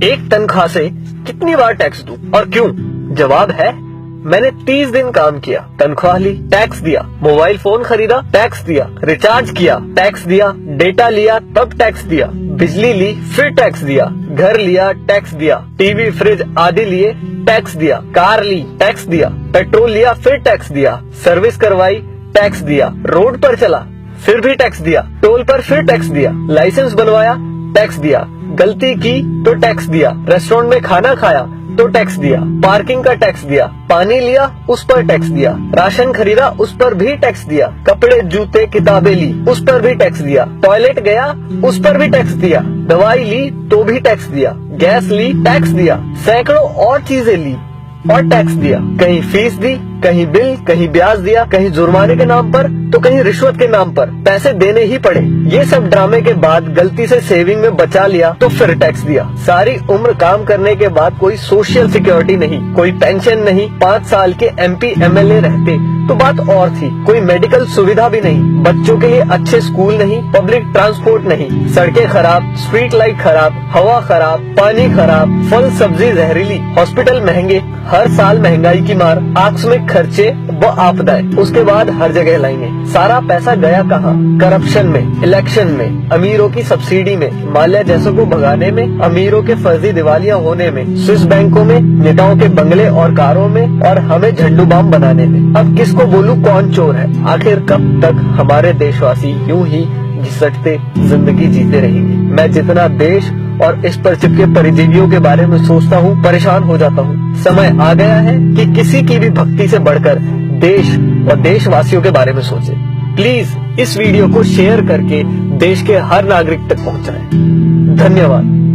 एक तनख्वाह से कितनी बार टैक्स दूं और क्यों? जवाब है, मैंने 30 दिन काम किया, तनख्वाह ली, टैक्स दिया, मोबाइल फोन खरीदा, टैक्स दिया, रिचार्ज किया, टैक्स दिया, डेटा लिया, तब टैक्स दिया, बिजली ली, फिर टैक्स दिया, घर लिया, टैक्स दिया, टीवी फ्रिज आदि लिए, टैक्स दिया, कार ली, टैक्स दिया, पेट्रोल लिया, फिर टैक्स दिया, सर्विस करवाई, टैक्स दिया, रोड पर चला, फिर भी टैक्स दिया, टोल पर फिर टैक्स दिया, लाइसेंस बनवाया, टैक्स दिया, गलती की तो टैक्स दिया, रेस्टोरेंट में खाना खाया तो टैक्स दिया, पार्किंग का टैक्स दिया, पानी लिया उस पर टैक्स दिया, राशन खरीदा उस पर भी टैक्स दिया, कपड़े जूते किताबें ली उस पर भी टैक्स दिया, टॉयलेट गया उस पर भी टैक्स दिया, दवाई ली तो भी टैक्स दिया, गैस ली टैक्स दिया, सैकड़ों और चीजें ली और टैक्स दिया, कहीं फीस दी, कहीं बिल, कहीं ब्याज दिया, कहीं जुर्माने के नाम पर तो कहीं रिश्वत के नाम पर पैसे देने ही पड़े। ये सब ड्रामे के बाद गलती से सेविंग में बचा लिया तो फिर टैक्स दिया। सारी उम्र काम करने के बाद कोई सोशल सिक्योरिटी नहीं, कोई पेंशन नहीं, 5 साल के MP MLA रहते तो बात और थी, कोई मेडिकल सुविधा भी नहीं, बच्चों के लिए अच्छे स्कूल नहीं, पब्लिक ट्रांसपोर्ट नहीं, सड़कें खराब, स्ट्रीट लाइट खराब, हवा खराब, पानी खराब, फल सब्जी जहरीली, हॉस्पिटल महंगे, हर साल महंगाई की मार, आकस्मिक खर्चे व आपदाएं, उसके बाद हर जगह लाएंगे। सारा पैसा गया कहाँ? करप्शन में, इलेक्शन में, अमीरों की सब्सिडी में, हिमालय जैसों को भगाने में, अमीरों के फर्जी दिवालियां होने में, स्विस बैंकों में, नेताओं के बंगले और कारों में और हमें झंडू बाम बनाने में। अब किसको बोलूं कौन चोर है? आखिर कब तक हमारे देशवासी यूं ही घिसटते जिंदगी जीते रहेंगे? मैं जितना देश और इस पर चिपके परिजीवियों के बारे में सोचता हूँ, परेशान हो जाता हूँ। समय आ गया है कि किसी की भी भक्ति से बढ़कर देश और देशवासियों के बारे में सोचे। प्लीज इस वीडियो को शेयर करके देश के हर नागरिक तक पहुंचाएं। धन्यवाद।